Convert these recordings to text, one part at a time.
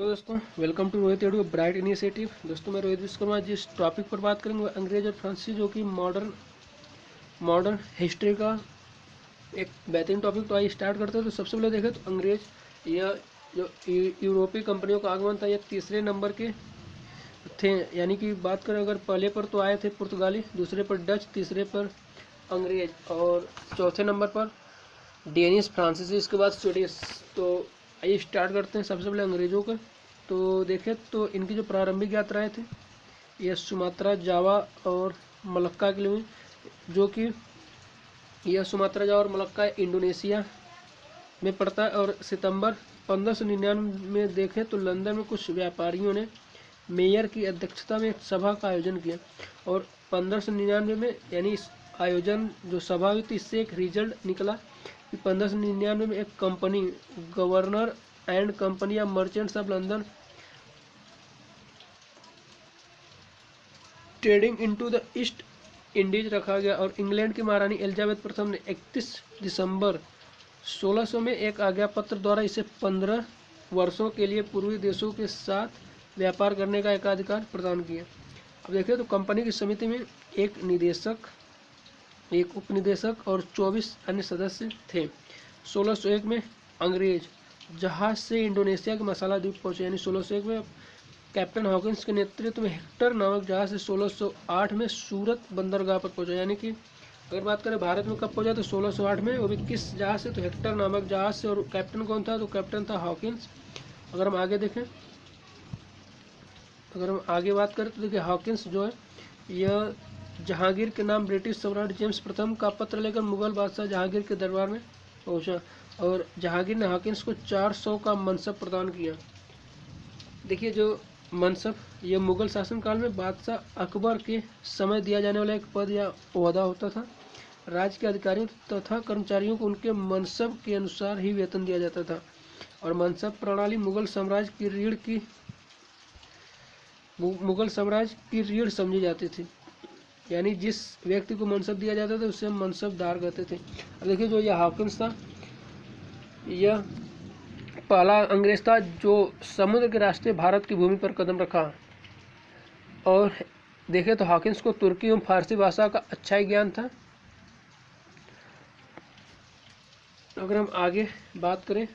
तो दोस्तों welcome to Rohit edu bright initiative. दोस्तों मैं रोहित विश्वकर्मा जिस टॉपिक पर बात करेंगे वो अंग्रेज और फ्रांसीसी, जो कि मॉडर्न मॉडर्न हिस्ट्री का एक बेहतरीन टॉपिक। तो आइए स्टार्ट करते हैं। तो सबसे पहले देखें तो अंग्रेज या जो यूरोपीय कंपनियों का आगमन था, यह तीसरे नंबर के थे। यानी कि बात करें अगर पहले पर तो आए थे पुर्तगाली, दूसरे पर डच, तीसरे पर अंग्रेज और चौथे नंबर पर डेनिश फ्रांसीसी, इसके बाद स्वीडिश। तो आइए स्टार्ट करते हैं सबसे पहले अंग्रेज़ों का। तो देखें तो इनकी जो प्रारंभिक यात्राएं थी यह सुमात्रा, जावा और मलक्का के लिए हुई, जो कि यह सुमात्रा, जावा और मलक्का इंडोनेशिया में पड़ता है। और सितंबर 1599 में देखें तो लंदन में कुछ व्यापारियों ने मेयर की अध्यक्षता में एक सभा का आयोजन किया और 1599 में, यानी इस आयोजन जो सभा हुई थी, इससे एक रिजल्ट निकला कि 1599 में एक कंपनी, गवर्नर एंड कंपनी या merchants of London trading into the east Indies रखा गया। और इंग्लैंड की महारानी एलिजाबेथ प्रथम ने 31 दिसंबर 1600 में एक आज्ञा पत्र द्वारा इसे 15 वर्षों के लिए पूर्वी देशों के साथ व्यापार करने का एकाधिकार प्रदान किया। अब देखिए तो कंपनी की समिति में एक निदेशक, एक उपनिदेशक और 24 अन्य सदस्य थे। 1601 में अंग्रेज जहाज से इंडोनेशिया के मसाला द्वीप पहुंचे। यानी 1601 में कैप्टन हॉकिंस के नेतृत्व में हेक्टर नामक जहाज से 1608 में सूरत बंदरगाह पर पहुंचा। यानी कि अगर बात करें भारत में कब पहुंचा तो 1608 में, वो भी किस जहाज से, तो हेक्टर नामक जहाज से। और कैप्टन कौन था, तो कैप्टन था हॉकिंस। अगर हम आगे देखें, अगर हम आगे बात करें तो देखिए हॉकिंस जो है यह जहांगीर के नाम ब्रिटिश सम्राट जेम्स प्रथम का पत्र लेकर मुगल बादशाह जहांगीर के दरबार में पहुंचा और जहांगीर ने हॉकिंस को 400 का मनसब प्रदान किया। देखिए जो मनसब, यह मुगल शासनकाल में बादशाह अकबर के समय दिया जाने वाला एक पद या ओहदा होता था। राज्य के अधिकारियों तथा कर्मचारियों को उनके मनसब के अनुसार ही वेतन दिया जाता था। और मनसब प्रणाली मुगल साम्राज्य की रीढ़ समझी जाती थी। यानी जिस व्यक्ति को मनसब दिया जाता था उसे मनसबदार कहते थे। अब देखिए जो यह हॉकिंस था, यह पहला अंग्रेज था जो समुद्र के रास्ते भारत की भूमि पर कदम रखा। और देखें तो हॉकिंस को तुर्की एवं फारसी भाषा का अच्छा ही ज्ञान था। अगर हम आगे बात करें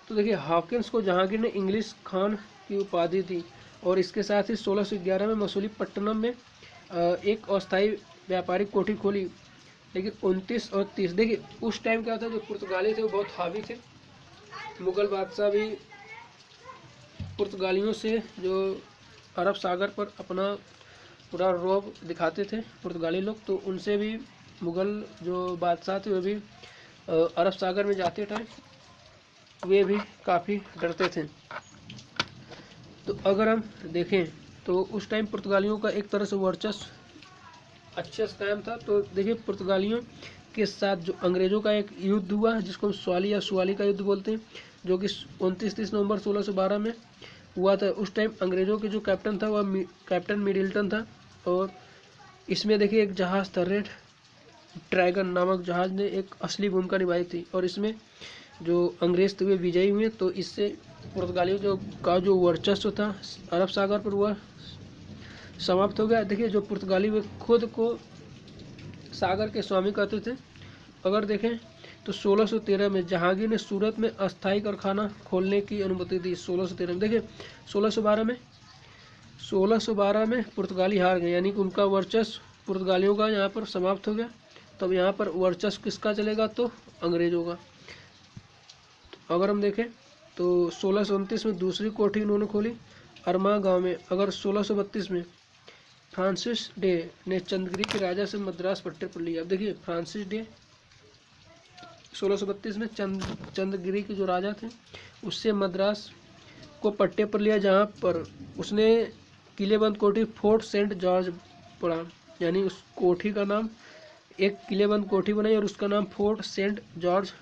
तो देखिए हॉकिंस को जहांगीर ने इंग्लिश खान की उपाधि दी और इसके साथ ही 1611 में मसूलीपट्टनम में एक अस्थायी व्यापारिक कोठी खोली। लेकिन 29 और 30, देखिए उस टाइम क्या था, जो पुर्तगाली थे वो बहुत हावी थे। मुगल बादशाह भी पुर्तगालियों से, जो अरब सागर पर अपना पूरा रौब दिखाते थे पुर्तगाली लोग, तो उनसे भी मुगल जो बादशाह थे वे भी अरब सागर में जाते टाइम वे भी काफ़ी डरते थे। तो अगर हम देखें तो उस टाइम पुर्तगालियों का एक तरह से वर्चस्व अच्छे से कायम था। तो देखिए पुर्तगालियों के साथ जो अंग्रेज़ों का एक युद्ध हुआ जिसको हम स्वाली या सुवाली का युद्ध बोलते हैं, जो कि 29-30 नवंबर 1612 में हुआ था। उस टाइम अंग्रेज़ों के जो कैप्टन था वह कैप्टन मिडिल्टन था। और इसमें देखिए एक जहाज़ था, रेड ड्रैगन नामक जहाज़ ने एक असली भूमिका निभाई थी। और इसमें जो अंग्रेज थे वे विजयी हुए। तो इससे पुर्तगालियों का जो वर्चस्व था अरब सागर पर वह समाप्त हो गया। देखिए जो पुर्तगाली वे खुद को सागर के स्वामी कहते थे। अगर देखें तो 1613 में जहांगीर ने सूरत में अस्थायी कारखाना खोलने की अनुमति दी। 1613 में देखिए 1612 में पुर्तगाली हार गए, यानी कि उनका वर्चस्व पुर्तगालियों का यहाँ पर समाप्त हो गया। तब यहाँ पर वर्चस्व किसका चलेगा, तो अंग्रेजों का। अगर हम देखें तो 1629 में दूसरी कोठी इन्होंने खोली अरमा गांव में। अगर 1632 में फ्रांसिस डे ने चंद्रगिरी के राजा से मद्रास पट्टे पर लिया। अब देखिए फ्रांसिस डे 1632 में चंद्रगिरी के जो राजा थे उससे मद्रास को पट्टे पर लिया, जहां पर उसने किलेबंद कोठी फोर्ट सेंट जॉर्ज पड़ा। यानी उस कोठी का नाम, एक किलेबंद कोठी बनाई और उसका नाम फोर्ट सेंट जॉर्ज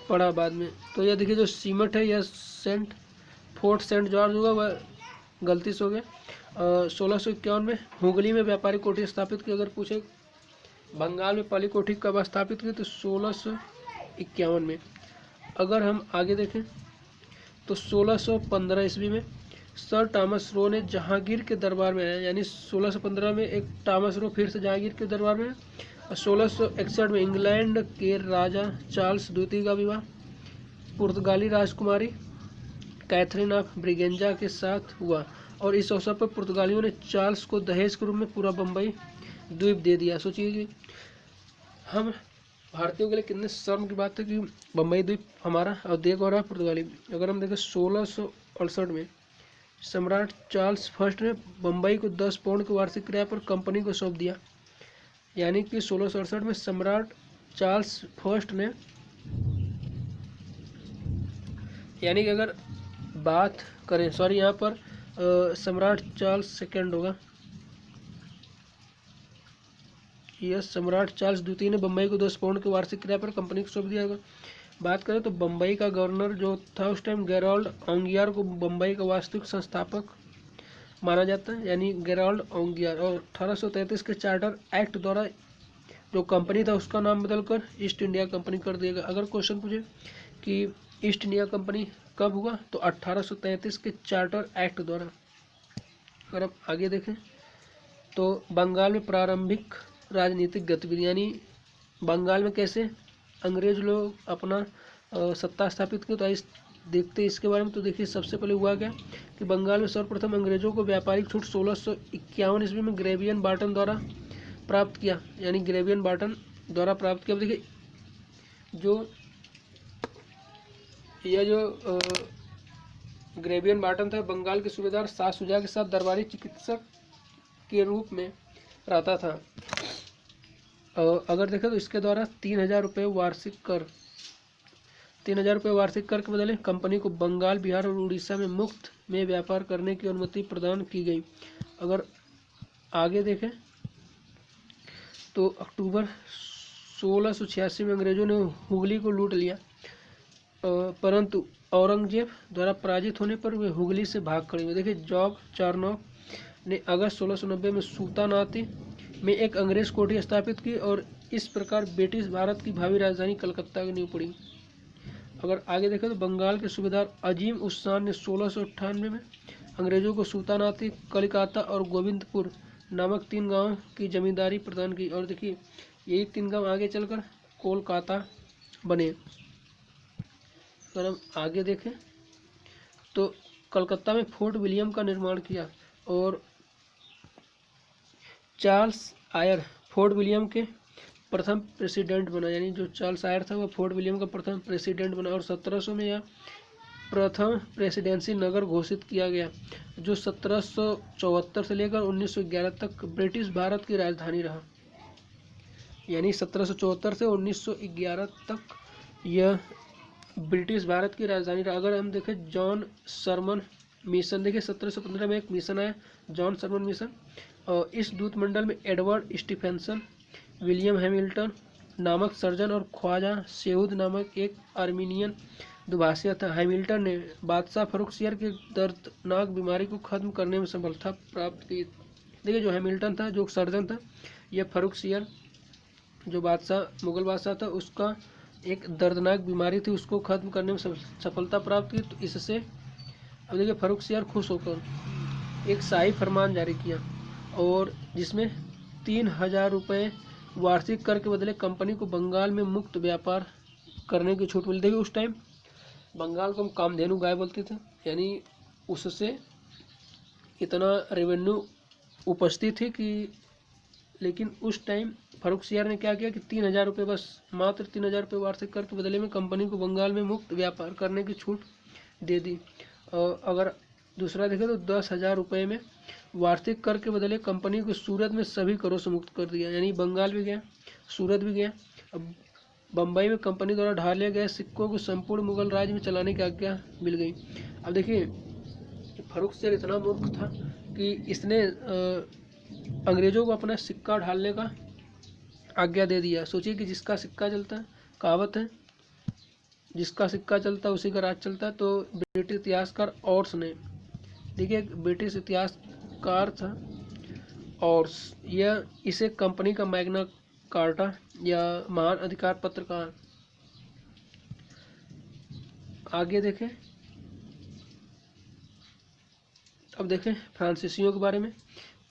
पड़ा बाद में। तो यह देखिए जो सीमट है यह फोर्ट सेंट जॉर्ज होगा, वह गलती से हो गया। 1651 में हुगली में व्यापारिक कोठी स्थापित की। अगर पूछे बंगाल में पहली कोठी कब स्थापित की तो 1651 में। अगर हम आगे देखें तो 1615 ईस्वी में सर टॉमस रो ने जहांगीर के दरबार में आया, यानी 1615 में एक टॉमस रो फिर से जहांगीर के दरबार में है। और 1661 में इंग्लैंड के राजा चार्ल्स द्वितीय का विवाह पुर्तगाली राजकुमारी कैथरीन ऑफ ब्रिगेंजा के साथ हुआ, और इस अवसर पर पुर्तगालियों ने चार्ल्स को दहेज के रूप में पूरा बम्बई द्वीप दे दिया। सोचिए कि हम भारतीयों के लिए कितने शर्म की बात है कि बम्बई द्वीप हमारा और देख हो रहा है पुर्तगाली। अगर हम देखें 1668 में सम्राट चार्ल्स फर्स्ट ने बम्बई को 10 पाउंड के वार्षिक किराए पर कंपनी को सौंप दिया, यानी कि 1668 में सम्राट चार्ल्स फर्स्ट ने, यानी कि अगर बात करें, सॉरी यहाँ पर सम्राट चार्ल्स सेकेंड होगा, यस, सम्राट चार्ल्स द्वितीय ने बम्बई को 10 पाउंड के वार्षिक किराए पर कंपनी को सौंप दिया। बात करें तो बम्बई का गवर्नर जो था उस टाइम गेराल्ड ओंगियार को बम्बई का वास्तविक संस्थापक माना जाता है, यानी गेराल्ड ओंगियार। और 1833 के चार्टर एक्ट द्वारा जो कंपनी था उसका नाम बदलकर ईस्ट इंडिया कंपनी कर दिया गया। अगर क्वेश्चन पूछे कि ईस्ट इंडिया कंपनी कब हुआ, तो 1833 के चार्टर एक्ट द्वारा। अगर आप आगे देखें तो बंगाल में प्रारंभिक राजनीतिक गतिविधि, यानी बंगाल में कैसे अंग्रेज लोग अपना सत्ता स्थापित की, तो देखते हैं इसके बारे में। तो देखिए सबसे पहले हुआ क्या कि बंगाल में सर्वप्रथम अंग्रेजों को व्यापारिक छूट 1651 ईस्वी में ग्रेवियन बार्टन द्वारा प्राप्त किया, यानी ग्रेवियन बार्टन द्वारा प्राप्त किया। देखिए जो ग्रेवियन बार्टन था बंगाल के सूबेदार शाह शुजा के साथ दरबारी चिकित्सक के रूप में रहता था। अगर देखें तो इसके द्वारा 3000 रुपये वार्षिक कर, 3000 रुपये वार्षिक कर के बदले कंपनी को बंगाल, बिहार और उड़ीसा में मुफ्त में व्यापार करने की अनुमति प्रदान की गई। अगर आगे देखें तो अक्टूबर 1686 में अंग्रेजों ने हुगली को लूट लिया, परंतु औरंगजेब द्वारा पराजित होने पर वे हुगली से भाग खड़े हुए। देखिए जॉब चार्नोक ने अगस्त 1690 में सूतानाती में एक अंग्रेज कोठी स्थापित की, और इस प्रकार ब्रिटिश भारत की भावी राजधानी कलकत्ता की नींव पड़ी। अगर आगे देखें तो बंगाल के सूबेदार अजीम उस्सान ने 1698 में अंग्रेजों को सूतानाती, कलिकाता और गोविंदपुर नामक 3 गांवों की जमींदारी प्रदान की, और देखिए यही 3 गांव आगे चलकर कोलकाता बने। अगर हम आगे देखें तो कलकत्ता में फोर्ट विलियम का निर्माण किया, और चार्ल्स आयर फोर्ट विलियम के प्रथम प्रेसिडेंट बना, यानी जो चार्ल्स आयर था वह फोर्ट विलियम का प्रथम प्रेसिडेंट बना। और 1700 में यह प्रथम प्रेसिडेंसी नगर घोषित किया गया, जो 1774 से लेकर 1911 तक ब्रिटिश भारत की राजधानी रहा, यानी 1774 से 1911 तक यह ब्रिटिश भारत की राजधानी रहा। अगर हम देखें जॉन सरमन मिशन, देखिए 1715 में एक मिशन आया जॉन सरमन मिशन, और इस दूत मंडल में एडवर्ड स्टीफेंसन, विलियम हैमिल्टन नामक सर्जन और ख्वाजा सेऊद नामक एक आर्मीनियन दुभाषिया था। हैमिल्टन ने बादशाह फर्रुखसियर की दर्दनाक बीमारी को खत्म करने में सफलता प्राप्त की। देखिए जो हैमिल्टन था जो सर्जन था, यह फर्रुखसियर जो बादशाह मुगल बादशाह था उसका एक दर्दनाक बीमारी थी, उसको खत्म करने में सफलता प्राप्त की। तो इससे अब देखिए फर्रुखसियर खुश होकर एक शाही फरमान जारी किया, और जिसमें 3000 रुपये वार्षिक कर के बदले कंपनी को बंगाल में मुक्त व्यापार करने की छूट मिली। देखिए उस टाइम बंगाल को हम कामधेनु गाय बोलते थे, यानी उससे इतना रेवेन्यू उपजती थी कि, लेकिन उस टाइम फर्रुखसियर ने क्या किया कि 3000 रुपये, बस मात्र 3000 रुपये वार्षिक कर के बदले में कंपनी को बंगाल में मुक्त व्यापार करने की छूट दे दी। और अगर दूसरा देखें तो 10,000 रुपये में वार्षिक कर के बदले कंपनी को सूरत में सभी करों से मुक्त कर दिया, यानी बंगाल भी गया, सूरत भी गया। अब बम्बई में कंपनी द्वारा ढाले गए सिक्कों को संपूर्ण मुगल राज्य में चलाने की आज्ञा मिल गई। अब देखिए फर्रुखसियर इतना मूर्ख था कि इसने अंग्रेजों को अपना सिक्का ढालने का आज्ञा दे दिया। सोचिए कि जिसका सिक्का चलता है, कहावत है जिसका सिक्का चलता है उसी का राज चलता है। तो ब्रिटिश इतिहासकार ऑर्स ने, देखिए ब्रिटिश इतिहासकार था ऑर्स, यह इसे कंपनी का मैग्ना कार्टा या महान अधिकार पत्र का आगे देखें, अब देखें फ्रांसीसियों के बारे में।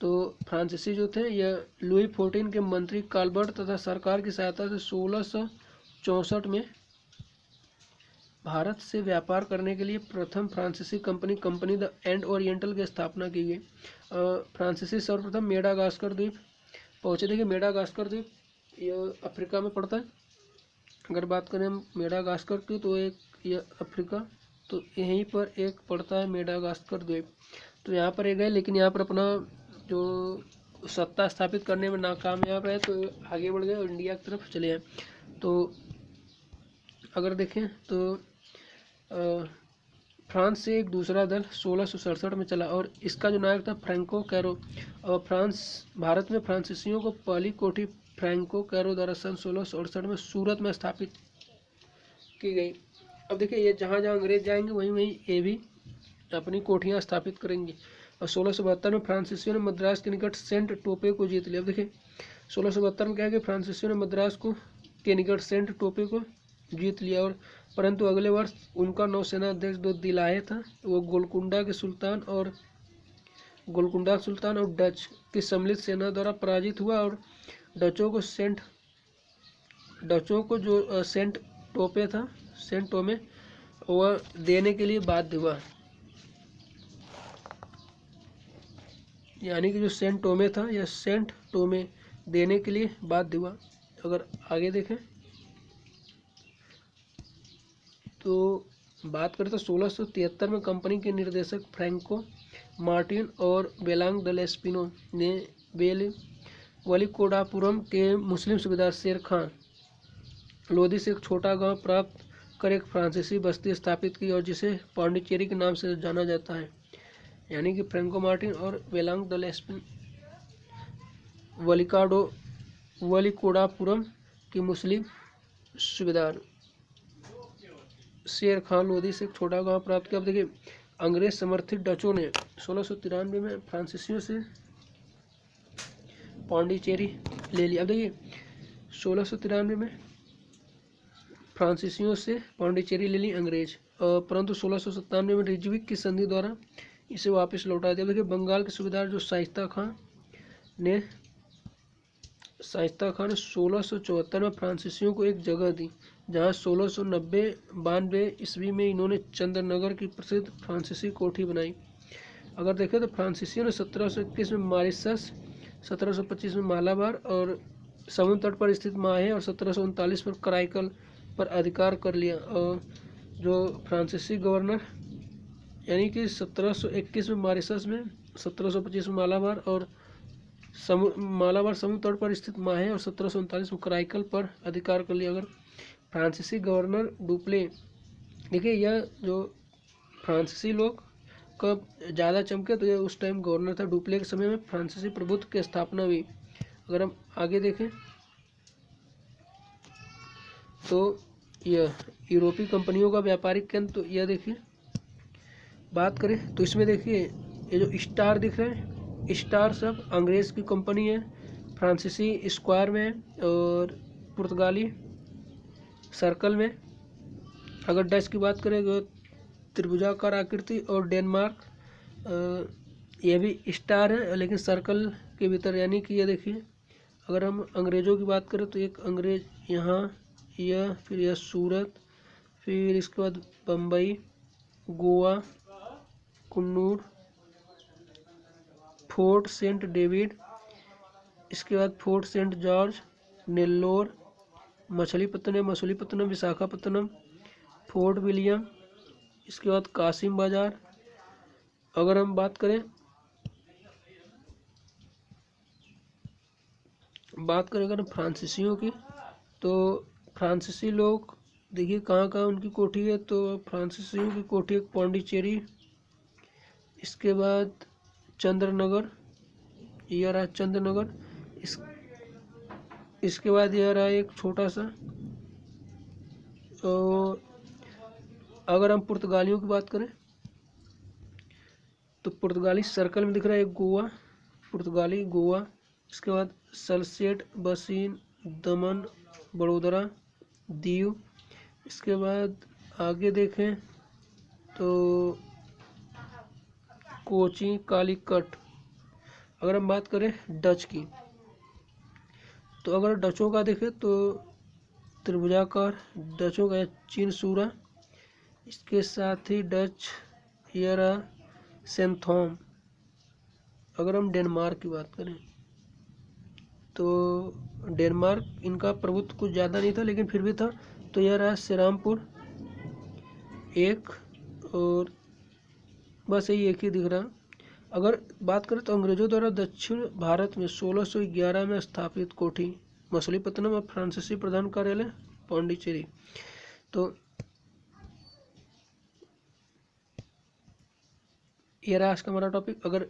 तो फ्रांसीसी जो थे यह लुई XIV के मंत्री काल्बर्ट तथा सरकार की सहायता से 1664 में भारत से व्यापार करने के लिए प्रथम फ्रांसीसी कंपनी द एंड ओरिएंटल की स्थापना की गई। फ्रांसीसी सर्वप्रथम मेडागास्कर द्वीप पहुँचे। देखिए मेडागास्कर द्वीप यह अफ्रीका में पड़ता है। अगर बात करें हम मेडागास्कर की तो एक यह अफ्रीका, तो यहीं पर एक पड़ता है मेडागास्कर द्वीप। तो यहाँ पर एक गए, लेकिन यहाँ पर अपना जो सत्ता स्थापित करने में नाकामयाब है, तो आगे बढ़ गए और इंडिया की तरफ चले आए। तो अगर देखें तो फ्रांस से एक दूसरा दल 1667 में चला और इसका जो नायक था फ्रैंको कैरो। और भारत में फ्रांसीसियों को पहली कोठी फ्रैंको कैरो द्वारा सन 1668 में सूरत में स्थापित की गई। अब देखिए ये जहाँ जहाँ अंग्रेज जाएंगे वहीं वहीं ये भी अपनी कोठियाँ स्थापित करेंगे। और 1672 में फ्रांसीसियों ने मद्रास के निकट सेंट टोपे को जीत लिया। अब देखिए 1672 में क्या है कि फ्रांसीसियों ने मद्रास के निकट सेंट टोपे को जीत लिया, और परंतु अगले वर्ष उनका नौसेना अध्यक्ष जो दिलाये था वो गोलकुंडा सुल्तान और डच की सम्मिलित सेना द्वारा पराजित हुआ और डचों को जो सेंट टोमे वह देने के लिए बाध्य हुआ। यानी कि जो सेंट टोमे था या सेंट टोमे देने के लिए बाध्य हुआ। अगर आगे देखें तो बात करें तो 1673 में कंपनी के निर्देशक फ्रैंको मार्टिन और बेलांग द लेस्पिनो ने वलीकोडापुरम के मुस्लिम सूबेदार शेर खां लोधी से एक छोटा गांव प्राप्त कर एक फ्रांसीसी बस्ती स्थापित की और जिसे पांडिचेरी के नाम से जाना जाता है। यानी कि फ्रैंको मार्टिन और बेलांग द लेस्पिन वलीकोडापुरम के मुस्लिम सूबेदार शेर खान लोधी से एक छोटा गांव प्राप्त किया। अब देखिए अंग्रेज समर्थित डचों ने 1693 में फ्रांसीसियों से पांडिचेरी ले लिया। अब देखिए 1693 में फ्रांसीसियों से पांडिचेरी ले ली अंग्रेज, परंतु 1697 में रिजविक की संधि द्वारा इसे वापस लौटा दिया। देखिए बंगाल के सूबेदार जो शाइस्ता खान ने 1674 में फ्रांसीसियों को एक जगह दी, जहां 1692 ईस्वी में इन्होंने चंद्रनगर की प्रसिद्ध फ्रांसीसी कोठी बनाई। अगर देखें तो फ्रांसीसियों ने 1721 में मॉरिशस, 1725 में मालाबार और समुद्र तट पर स्थित माहे और 1739 पर कराईकल पर अधिकार कर लिया। और जो फ्रांसीसी गवर्नर यानी कि 1721 में मॉरिशस में, 1725 में मालाबार और मालाबार समुद्र तट पर स्थित माहे और 1739 में कराईकल पर अधिकार कर लिया। अगर फ्रांसीसी गवर्नर डुप्ले, देखिए यह जो फ्रांसीसी लोग कब ज़्यादा चमके तो यह उस टाइम गवर्नर था। डुप्ले के समय में फ्रांसीसी प्रभुत्व की स्थापना हुई। अगर हम आगे देखें तो यह यूरोपीय कंपनियों का व्यापारिक केंद्र, तो यह देखिए बात करें तो इसमें देखिए ये जो स्टार दिख रहे हैं, स्टार सब अंग्रेज़ की कंपनी है, फ्रांसीसी स्क्वायर में और पुर्तगाली सर्कल में। अगर डच की बात करें तो त्रिभुजाकार आकृति और डेनमार्क ये भी स्टार है लेकिन सर्कल के भीतर। यानी कि ये देखिए अगर हम अंग्रेज़ों की बात करें तो एक अंग्रेज़ यहाँ, यह फिर यह सूरत, फिर इसके बाद Bombay, Goa, Coonoor, Fort Saint David, इसके बाद Fort Saint George, Nellore, Machilipatnam, Visakhapatnam, Fort William, इसके बाद कासिम बाजार। अगर हम बात करें अगर फ्रांसीसियों की, तो फ्रांसीसी लोग देखिए कहाँ कहाँ उनकी कोठी है। तो फ्रांसीसियों की कोठी एक पांडिचेरी, इसके बाद चंद्रनगर, यह रहा चंद्रनगर, इसके बाद यह रहा एक छोटा सा। और अगर हम पुर्तगालियों की बात करें तो पुर्तगाली सर्कल में दिख रहा है एक गोवा, पुर्तगाली गोवा, इसके बाद सलसेट, बसीन, दमन, बड़ोदरा, दीव। इसके बाद आगे देखें तो कोची कालीकट। अगर हम बात करें डच की, तो अगर डचों का देखें तो त्रिभुजाकार डचों का चिनसूरा, इसके साथ ही डच यरा सेंथोम। अगर हम डेनमार्क की बात करें तो डेनमार्क इनका प्रभुत्व कुछ ज़्यादा नहीं था लेकिन फिर भी था, तो यह रहा श्रीरामपुर एक, और बस यही एक ही दिख रहा। अगर बात करें तो अंग्रेजों द्वारा दक्षिण भारत में 1611 में स्थापित कोठी मछलीपत्तनम और फ्रांसीसी प्रधान कार्यालय पौंडीचेरी। तो ये रहा आज का हमारा टॉपिक। अगर